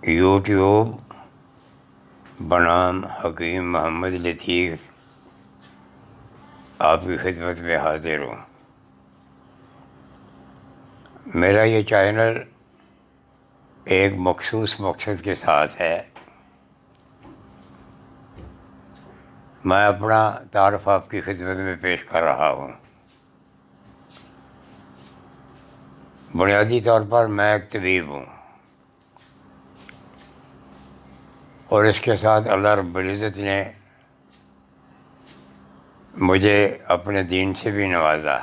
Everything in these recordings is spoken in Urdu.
یوٹیوب بنام حکیم محمد لطیف آپ کی خدمت میں حاضر ہوں۔ میرا یہ چینل ایک مخصوص مقصد کے ساتھ ہے۔ میں اپنا تعارف آپ کی خدمت میں پیش کر رہا ہوں۔ بنیادی طور پر میں ایک طبیب ہوں، اور اس کے ساتھ اللہ رب العزت نے مجھے اپنے دین سے بھی نوازا،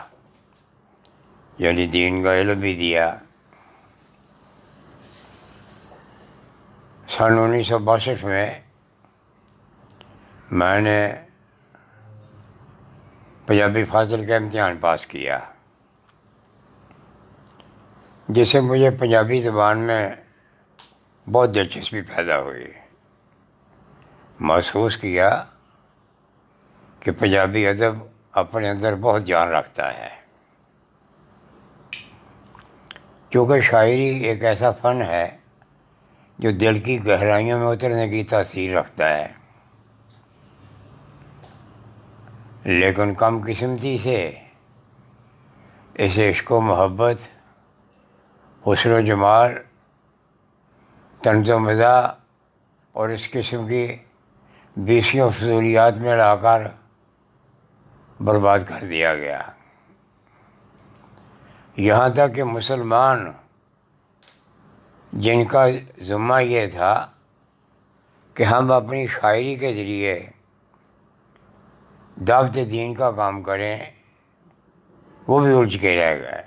یعنی دین کا علم بھی دیا۔ 1962 میں نے پنجابی فاضل کا امتحان پاس کیا، جس سے مجھے پنجابی زبان میں بہت دلچسپی پیدا ہوئی۔ محسوس کیا کہ پنجابی ادب اپنے اندر بہت جان رکھتا ہے، کیونکہ شاعری ایک ایسا فن ہے جو دل کی گہرائیوں میں اترنے کی تاثیر رکھتا ہے، لیکن کم قسمتی سے اسے عشق و محبت، حسن و جمال، طنز و مزاح اور اس قسم کی بیسیوں فضولیات میں لا کر برباد کر دیا گیا۔ یہاں تک کہ مسلمان جن کا ذمہ یہ تھا کہ ہم اپنی شاعری کے ذریعے دعوت دین کا کام کریں، وہ بھی الجھ کے رہ گئے،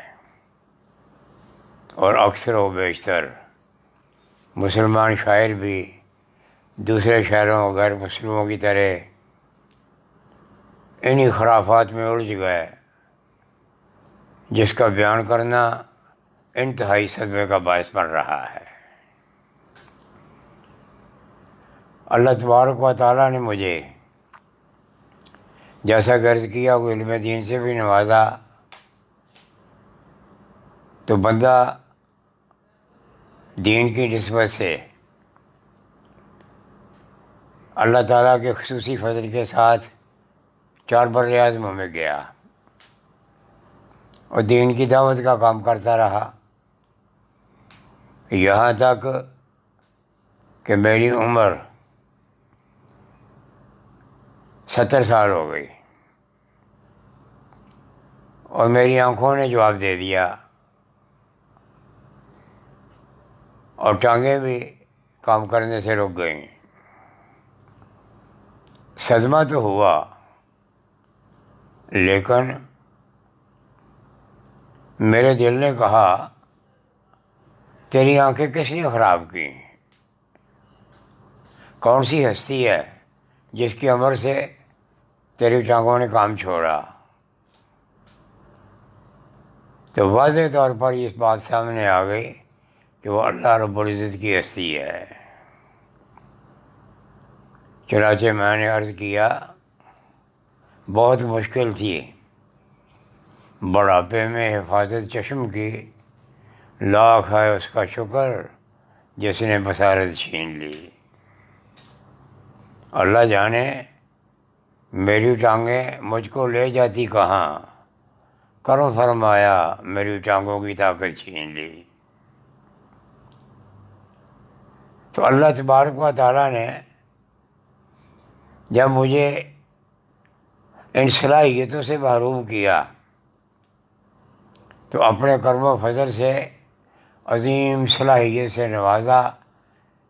اور اکثر و بیشتر مسلمان شاعر بھی دوسرے شاعروں غیر مسلموں کی طرح انہی خرافات میں الجھ گئے، جس کا بیان کرنا انتہائی صدمے کا باعث بن رہا ہے۔ اللہ تبارک و تعالیٰ نے مجھے جیسا غرض کیا وہ علم دین سے بھی نوازا، تو بندہ دین کی نسبت سے اللہ تعالیٰ کے خصوصی فضل کے ساتھ 4 بر اعظموں میں گیا اور دین کی دعوت کا کام کرتا رہا، یہاں تک کہ میری عمر 70 سال ہو گئی، اور میری آنکھوں نے جواب دے دیا، اور ٹانگیں بھی کام کرنے سے رک گئیں۔ صدمہ تو ہوا، لیکن میرے دل نے کہا تیری آنکھیں کس نے خراب کی؟ کون سی ہستی ہے جس کی عمر سے تیری ٹانگوں نے کام چھوڑا؟ تو واضح طور پر اس بات سامنے آ گئی کہ وہ اللہ رب العزت کی ہستی ہے۔ چنانچہ میں نے عرض کیا بہت مشکل تھی بڑھاپے میں حفاظت چشم کی، لاکھ ہے اس کا شکر جس نے بصارت چھین لی۔ اللہ جانے میری ٹانگیں مجھ کو لے جاتی کہاں، کرم فرمایا میری ٹانگوں کی طاقت چھین لی۔ تو اللہ تبارک و تعالیٰ نے جب مجھے ان صلاحیتوں سے محروم کیا، تو اپنے کرم و فضل سے عظیم صلاحیت سے نوازا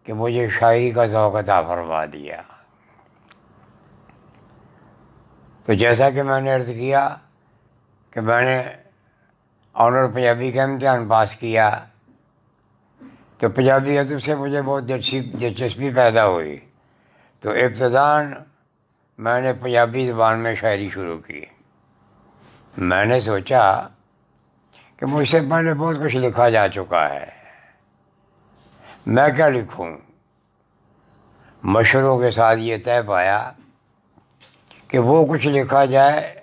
کہ مجھے شاعری کا ذوق عطا فرما دیا۔ تو جیسا کہ میں نے عرض کیا کہ میں نے آنر پنجابی کا امتحان پاس کیا، تو پنجابی ادب سے مجھے بہت دلچسپی پیدا ہوئی، تو ابتداً میں نے پنجابی زبان میں شاعری شروع کی۔ میں نے سوچا کہ مجھ سے پہلے بہت کچھ لکھا جا چکا ہے، میں کیا لکھوں؟ مشوروں کے ساتھ یہ طے پایا کہ وہ کچھ لکھا جائے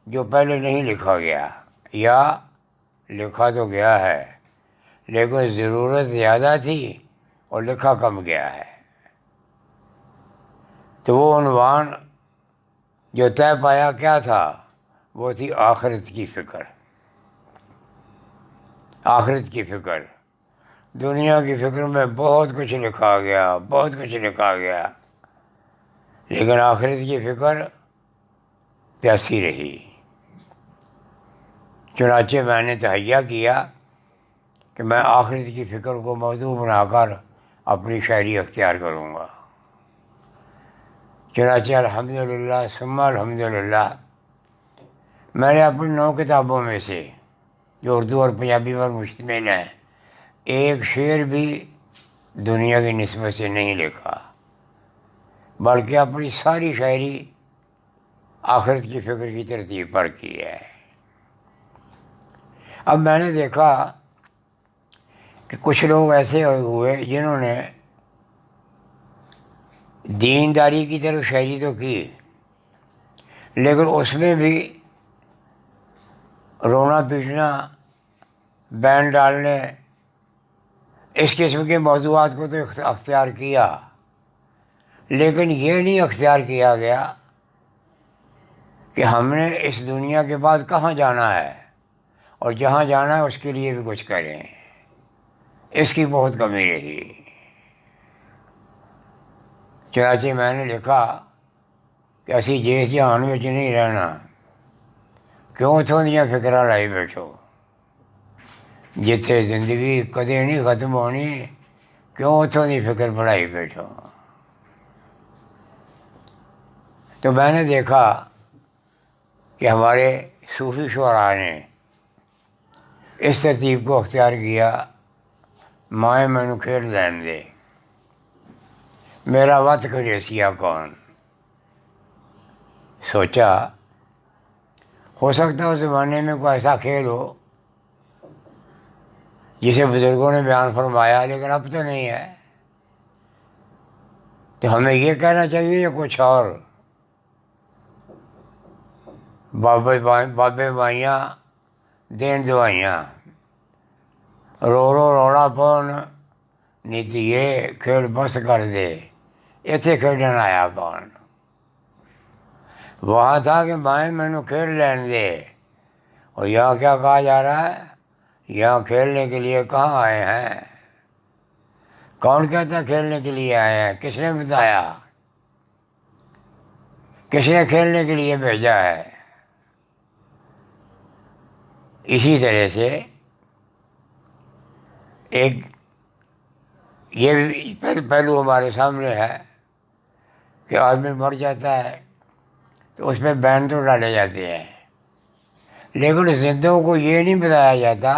جو پہلے نہیں لکھا گیا، یا لکھا تو گیا ہے لیکن ضرورت زیادہ تھی اور لکھا کم گیا ہے۔ تو وہ عنوان جو طے پایا کیا تھا؟ وہ تھی آخرت کی فکر۔ آخرت کی فکر، دنیا کی فکر میں بہت کچھ لکھا گیا، بہت کچھ لکھا گیا، لیکن آخرت کی فکر پیاسی رہی۔ چنانچہ میں نے تہیہ کیا کہ میں آخرت کی فکر کو موضوع بنا کر اپنی شاعری اختیار کروں گا۔ چنانچہ الحمدللہ ثم الحمدللہ میں نے اپنی 9 کتابوں میں سے جو اردو اور پنجابی پر مشتمل ہیں ایک شعر بھی دنیا کی نسبت سے نہیں لکھا، بلکہ اپنی ساری شاعری آخرت کی فکر کی ترتیب پر کی ہے۔ اب میں نے دیکھا کہ کچھ لوگ ایسے ہوئے جنہوں نے دینداری کی طرف شاعری تو کی، لیکن اس میں بھی رونا پیٹنا، بین ڈالنے، اس قسم کے موضوعات کو تو اختیار کیا، لیکن یہ نہیں اختیار کیا گیا کہ ہم نے اس دنیا کے بعد کہاں جانا ہے اور جہاں جانا ہے اس کے لیے بھی کچھ کریں۔ اس کی بہت کمی رہی۔ چنانچہ میں نے لکھا کہ اسی جس جہان میں نہیں رہنا، کیوں تھوڑیاں فکراں لائی بیٹھو، جتھے زندگی کدے نہیں ختم ہونی، کیوں تھوڑی فکر بڑھائی بیٹھو۔ تو میں نے دیکھا کہ ہمارے صوفی شعراء نے اس ترتیب کو اختیار کیا، مائیں مینوں کھیڈ لین دے، میرا وت کریسیا کون۔ سوچا ہو سکتا ہے اس زمانے میں کوئی ایسا کھیل ہو جسے بزرگوں نے بیان فرمایا، لیکن اب تو نہیں ہے۔ تو ہمیں یہ کہنا چاہیے یا کچھ اور؟ بابے مائیاں دین دوائیاں، رو رو روڑا پون نیتیے کھیل بس کر دے، اتنے کھیڈن آیا کون۔ وہاں تھا کہ مائیں مینوں کھیل لین دے، اور یہاں کیا کہا جا رہا ہے؟ یہاں کھیلنے کے لیے کہاں آئے ہیں؟ کون کہتا ہے کھیلنے کے لیے آئے ہیں؟ کس نے بتایا؟ کس نے کھیلنے کے لیے بھیجا ہے؟ اسی طرح سے ایک یہ بھی پہلو ہمارے سامنے ہے کہ آدمی مر جاتا ہے تو اس میں بین تو ڈالے جاتے ہیں، لیکن زندوں کو یہ نہیں بتایا جاتا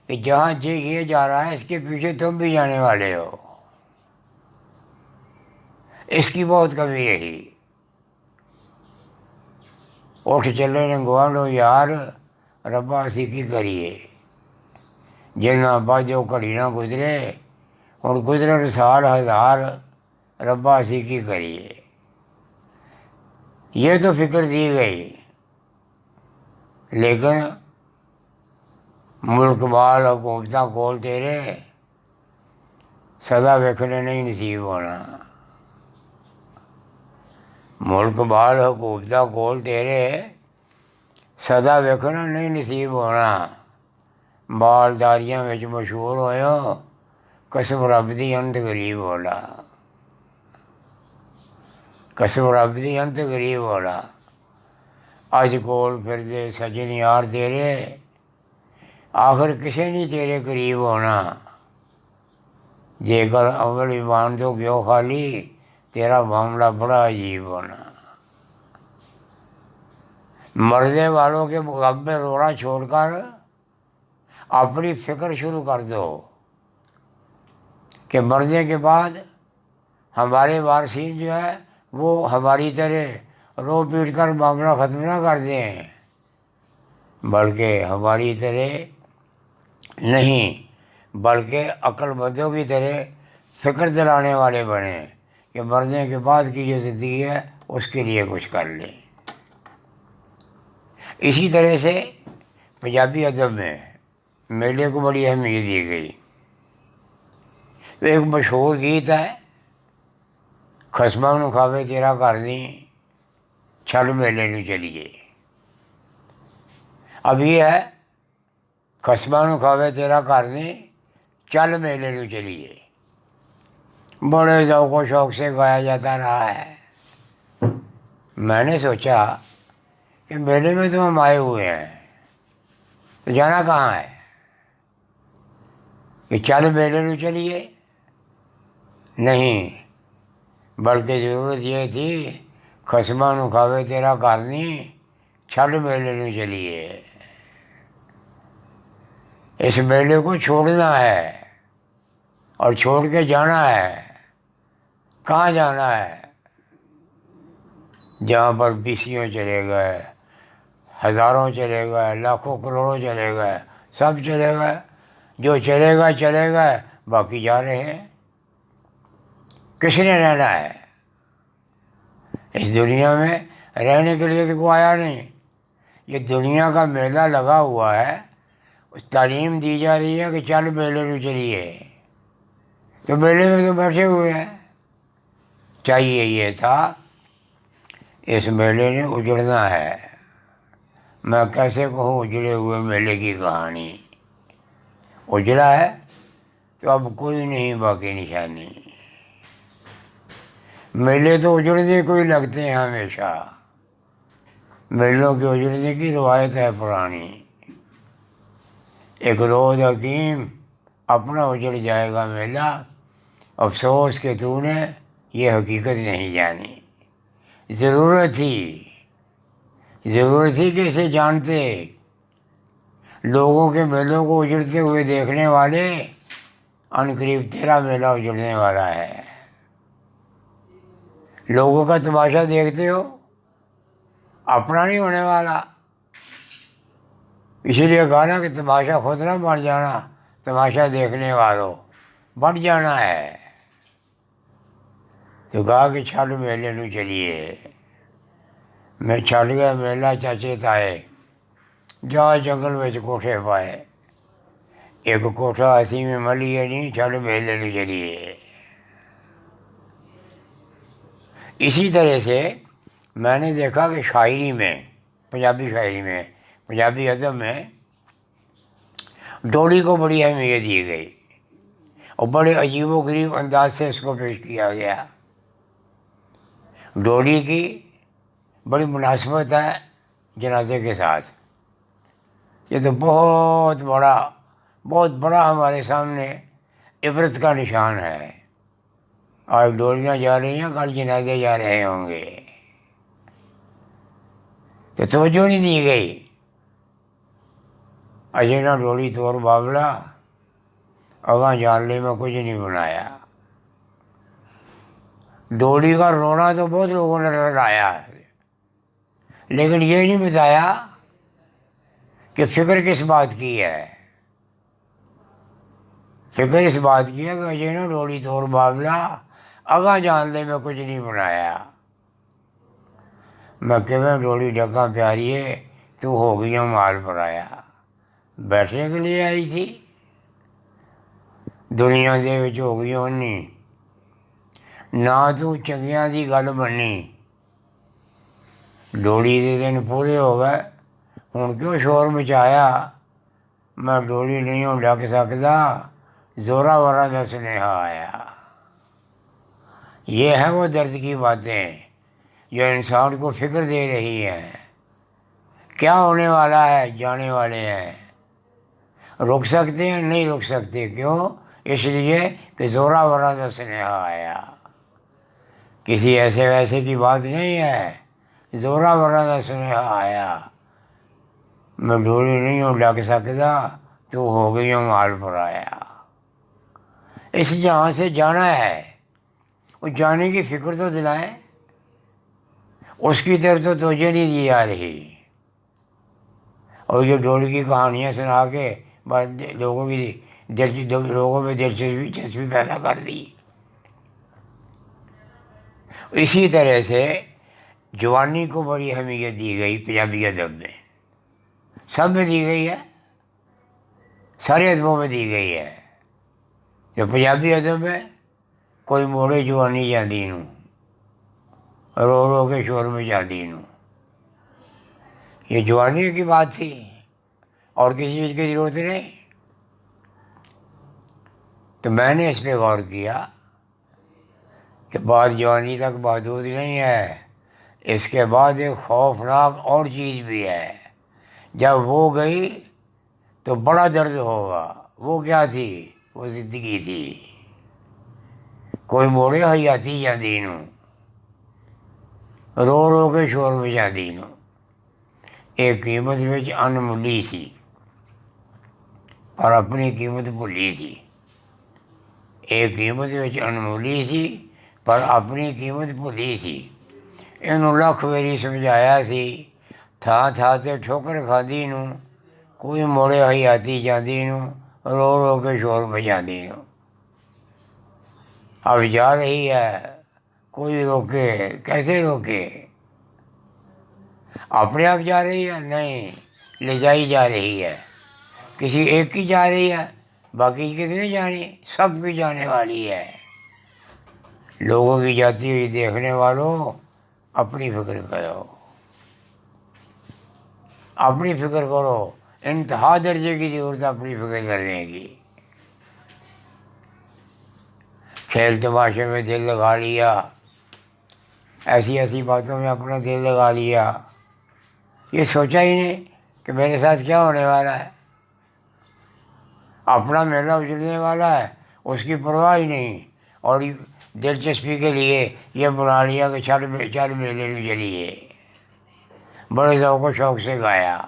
کہ جہاں یہ جا رہا ہے اس کے پیچھے تم بھی جانے والے ہو۔ اس کی بہت کمی رہی۔ اٹھ چلے نے گوانڈو یار، ربا اسی کی کریے، جلنا باجو کڑی نہ گزرے، اور گزرن سال ہزار، ربا اسی کی کریے۔ یہ تو فکر دی گئی، لیکن ملک بال حکومتاں کول تیرے، سدا ویکھنے نہیں نصیب ہونا۔ ملک بال حکومتاں کول تیرے، سدا ویکھنا نہیں نصیب ہونا۔ بالداریاں وچ مشہور ہوئے، قسم رب دی انت غریب ہونا۔ قسم رب دی انت غریب ہونا۔ اج کول پھردے سجن یار تیرے، آخر کسے نہیں تیرے قریب ہونا۔ جے کر عمل ایمان تو گیو خالی، تیرا معاملہ بڑا عجیب ہونا۔ مرنے والوں کے غم میں رونا چھوڑ کر اپنی فکر شروع کر دو کہ مرنے کے بعد ہمارے وارثین جو ہے وہ ہماری طرح رو پیٹ کر معاملہ ختم نہ کر دیں، بلکہ ہماری طرح نہیں، بلکہ عقل مندوں کی طرح فکر دلانے والے بنیں کہ مرنے کے بعد کی جو زندگی ہے اس کے لیے کچھ کر لیں۔ اسی طرح سے پنجابی ادب میں میلے کو بڑی اہمیت دی گئی، ایک مشہور گیت ہے، خسماں نوں کھاوے تیرا گھر نہیں، چھل میلے نوں چلیے۔ اب یہ ہے، خسماں نوں کھاوے تیرا گھر نہیں، چل میلے نوں چلیے، بڑے ذوق و شوق سے گایا جاتا رہا ہے۔ میں نے سوچا کہ میلے میں تو ہم آئے ہوئے ہیں، تو جانا کہاں ہے؟ کہ چل میلے نوں چلیے؟ نہیں، بلکہ ضرورت یہ تھی، خسماں نوں کھاوے تیرا گھر نہیں، چھل میلے نوں چلیے۔ اس میلے کو چھوڑنا ہے اور چھوڑ کے جانا ہے۔ کہاں جانا ہے؟ جہاں پر بیسیوں چلے گئے، ہزاروں چلے گئے، لاکھوں کروڑوں چلے گئے، سب چلے گئے، جو چلے گا چلے گئے، باقی جا رہے ہیں۔ کس نے رہنا ہے اس دنیا میں؟ رہنے کے لیے تو کوئی آیا نہیں۔ یہ دنیا کا میلہ لگا ہوا ہے، تعلیم دی جا رہی ہے کہ چل میلے نوں چلیے، تو میلے میں تو بیٹھے ہوئے ہیں۔ چاہیے یہ تھا، اس میلے نے اجڑنا ہے۔ میں کیسے کہوں اجڑے ہوئے میلے کی کہانی؟ اجڑا ہے تو اب کوئی نہیں باقی نشانی۔ میلے تو اجڑنے کو ہی لگتے ہیں ہمیشہ، میلوں کے اجڑنے کی روایت ہے پرانی۔ ایک روز حکیم اپنا اجڑ جائے گا میلہ، افسوس کہ تو نے یہ حقیقت نہیں جانی۔ ضرورت تھی کہ اسے جانتے، لوگوں کے میلوں کو اجڑتے ہوئے دیکھنے والے، عنقریب تیرا میلہ اجڑنے والا ہے۔ لوگوں کا تماشا دیکھتے ہو، اپنا نہیں ہونے والا۔ اسی لیے کہا نا کہ تماشا خود نہ بن جانا، تماشا دیکھنے والوں بن جانا ہے۔ تو کہا کہ چھل میلے نوں چلیے۔ میں چھل گیا میلہ چاچے تائے، جا جنگل وچ کوٹھے پائے، ایک کوٹھا اسی میں ملیے نہیں، چھل میلے نوں چلیے۔ اسی طرح سے میں نے دیکھا کہ شاعری میں، پنجابی شاعری میں، پنجابی ادب میں ڈولی کو بڑی اہمیت دی گئی اور بڑے عجیب و غریب انداز سے اس کو پیش کیا گیا۔ ڈولی کی بڑی مناسبت ہے جنازے کے ساتھ۔ یہ تو بہت بڑا ہمارے سامنے عبرت کا نشان ہے۔ آج ڈولیاں جا رہی ہیں، کل جنازے جا رہے ہوں گے، تو توجہ نہیں دی گئی۔ اجے نہ ڈولی توڑ بابلا، اگاں جان لے میں کچھ نہیں بنایا۔ ڈولی کا رونا تو بہت لوگوں نے رلایا، لیکن یہ نہیں بتایا کہ فکر کس بات کی ہے۔ فکر اس بات کی ہے کہ اجے نہ ڈولی توڑ بابلا، اگاں جان لے میں کچھ نہیں بنایا۔ میں کہ میں ڈولی ڈکا پیاریے، تو ہو گئی مال پرایا۔ بیٹھنے کے لیے آئی تھی، دنیا دے وچ ہو گئی اونی، نہ تو چنگیاں دی گل منی۔ ڈولی دے دن پورے ہو گئے، ہن کیوں شور مچایا؟ میں ڈولی نہیں ہوں ڈک سکدا، زورا ورا دا سنیہا آیا۔ یہ ہے وہ درد کی باتیں جو انسان کو فکر دے رہی ہیں۔ کیا ہونے والا ہے جانے والے ہیں، رک سکتے ہیں نہیں رک سکتے۔ کیوں؟ اس لیے کہ زورا ورا دا سنیہا آیا۔ کسی ایسے ویسے کی بات نہیں ہے، زورا ورا دا سنیہا آیا۔ میں ڈولی نہیں ہوں ڈک سکدا، تو ہو گئی ہوں مال پرایا۔ اس جہاں سے جانا ہے، وہ جانے کی فکر تو دلائیں، اس کی طرف تو توجہ نہیں دی جا رہی۔ اور یہ ڈولی کی کہانیاں سنا کے لوگوں میں دلچسپی پیدا کر دی۔ اسی طرح سے جوانی کو بڑی اہمیت دی گئی پنجابی ادب میں، سب میں دی گئی ہے، سارے ادبوں میں دی گئی ہے۔ جو پنجابی ادب میں کوئی موڑے جوانی جاندی نوں، رو رو کے شور میں جاندی نوں، یہ جوانی کی بات تھی اور کسی چیز کی ضرورت نہیں۔ تو میں نے اس پہ غور کیا کہ بات جوانی تک محدود نہیں ہے، اس کے بعد ایک خوفناک اور چیز بھی ہے، جب وہ گئی تو بڑا درد ہوگا۔ وہ کیا تھی؟ وہ زندگی تھی، کوئی موڑے حیاتی جاندی نوں، رو رو کے شور میں جاندی نوں، ایک قیمت وچ انمولی سی اور اپنی قیمت بھلی سی، ایک قیمت وچ انمولی سی پر اپنی قیمت بھلی سی۔ اینوں لکھ ویری سمجھایا سی، تھاں تھاں تے ٹھوکر کھاندی نوں، کوئی موڑے حیاتی جاندی نوں، رو رو کے شور میں جاندی نوں۔ اب جا رہی ہے، کوئی روکے کیسے روکے؟ اپنے آپ جا رہی ہے؟ نہیں، لے جائی جا رہی ہے۔ کسی ایک کی جا رہی ہے، باقی کسی نہیں جانی، سب کی جانے والی ہے۔ لوگوں کی جاتی ہوئی دیکھنے والوں، اپنی فکر کرو، اپنی فکر کرو، انتہا درجے کی ضرورت اپنی فکر کرنے کی۔ کھیل تماشے میں دل لگا لیا، ایسی ایسی باتوں میں اپنا دل لگا لیا، یہ سوچا ہی نہیں کہ میرے ساتھ کیا ہونے والا ہے۔ اپنا میلہ اجڑنے والا ہے، اس کی پرواہ ہی نہیں، اور دلچسپی کے لیے یہ بنا لیا کہ چل میلے میں چلیے، بڑے ذوق و شوق سے گایا۔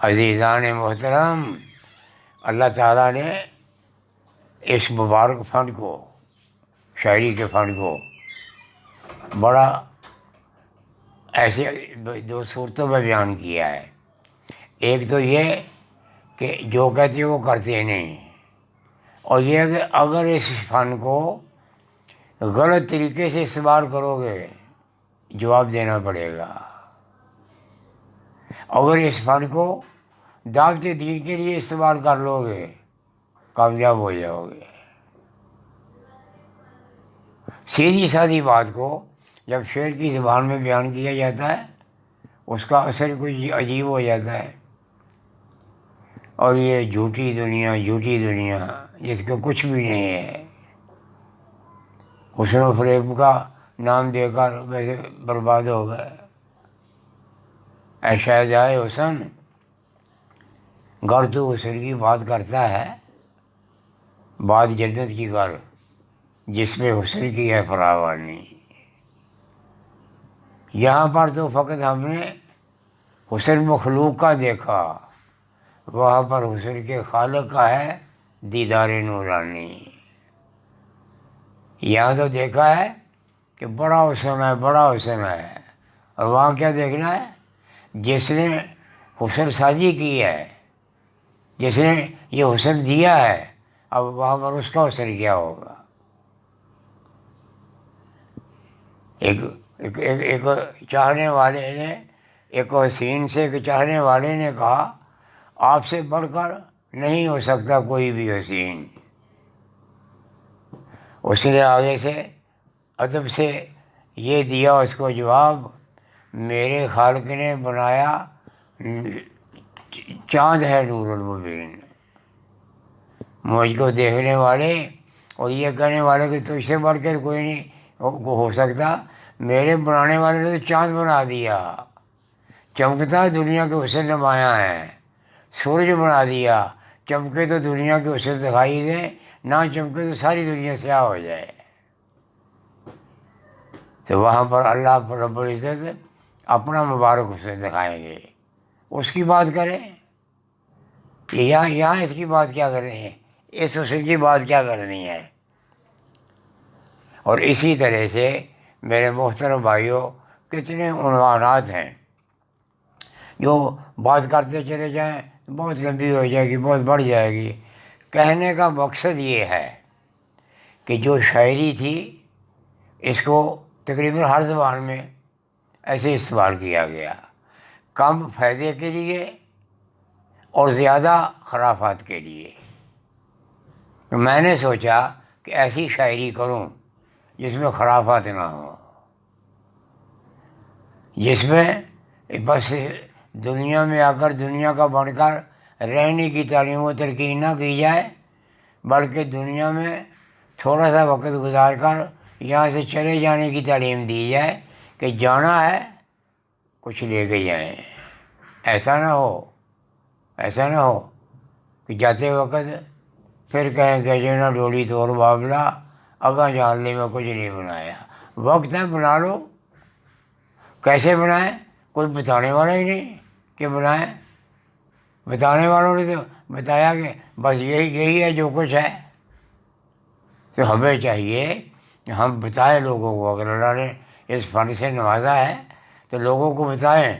عزیزان محترم، اللہ تعالیٰ نے اس مبارک فن کو، شاعری کے فن کو، بڑا ایسے دو صورتوں میں بیان کیا ہے۔ ایک تو یہ کہ جو کہتے وہ کرتے نہیں، اور یہ کہ اگر اس فن کو غلط طریقے سے استعمال کرو گے جواب دینا پڑے گا، اگر اس فن کو دعوت دین کے لیے استعمال کر لو گے کامیاب ہو جاؤ گے۔ سیدھی سادی بات کو جب شعر کی زبان میں بیان کیا جاتا ہے، اس کا اثر کچھ عجیب ہو جاتا ہے، اور یہ جھوٹی دنیا جس کو کچھ بھی نہیں ہے، حسن و فریب کا نام دے کر ویسے برباد ہو گئے۔ اے شہزائے حسن، گر تو حسن کی بات کرتا ہے، بات جنت کی کر جس میں حسن کی ہے فراوانی۔ یہاں پر تو فقط ہم نے حسن مخلوق کا دیکھا، وہاں پر حسن کے خالق کا ہے دیدار نورانی۔ یہاں تو دیکھا ہے کہ بڑا حسن ہے، اور وہاں کیا دیکھنا ہے؟ جس نے حسن سازی کی ہے، جس نے یہ حسن دیا ہے، اب وہاں پر اس کا حسن کیا ہوگا۔ ایک چاہنے والے نے، ایک حسین سے ایک چاہنے والے نے کہا، آپ سے بڑھ کر نہیں ہو سکتا کوئی بھی حسین۔ اس نے آگے سے ادب سے یہ دیا اس کو جواب، میرے خالق نے بنایا چاند ہے نور المبین۔ مجھ کو دیکھنے والے اور یہ کہنے والے کہ تجھ سے بڑھ کر کوئی نہیں ہو سکتا، میرے بنانے والے نے تو چاند بنا دیا، چمکتا دنیا کے حسن نمایاں ہے۔ سورج بنا دیا، چمکے تو دنیا کے حسن دکھائی دے، نہ چمکے تو ساری دنیا سیاہ ہو جائے۔ تو وہاں پر اللہ رب العزت اپنا مبارک حسن دکھائیں گے، اس کی بات کریں۔ یہاں اس کی بات کیا کر رہے ہیں؟ اس حسن کی بات کیا کرنی ہے؟ اور اسی طرح سے میرے محترم بھائیوں، کتنے عنوانات ہیں جو بات کرتے چلے جائیں بہت لمبی ہو جائے گی، بہت بڑھ جائے گی۔ کہنے کا مقصد یہ ہے کہ جو شاعری تھی اس کو تقریباً ہر زبان میں ایسے استعمال کیا گیا، کم فائدے کے لیے اور زیادہ خرافات کے لیے۔ تو میں نے سوچا کہ ایسی شاعری کروں جس میں خرافات نہ ہو، جس میں بس دنیا میں آ کر دنیا کا بن کر رہنے کی تعلیم و ترقی نہ کی جائے، بلکہ دنیا میں تھوڑا سا وقت گزار کر یہاں سے چلے جانے کی تعلیم دی جائے کہ جانا ہے کچھ لے کے جائیں۔ ایسا نہ ہو کہ جاتے وقت پھر کہیں کہ جو نا ڈولی توڑ بابلا اگاں جاننے میں کچھ نہیں بنایا۔ وقت ہے بنا لو، کیسے بنائیں کوئی بتانے والا ہی نہیں کہ بنائیں، بتانے والوں نے تو بتایا کہ بس یہی ہے جو کچھ ہے۔ تو ہمیں چاہیے کہ ہم بتائیں لوگوں کو، اگر اللہ نے اس فن سے نوازا ہے تو لوگوں کو بتائیں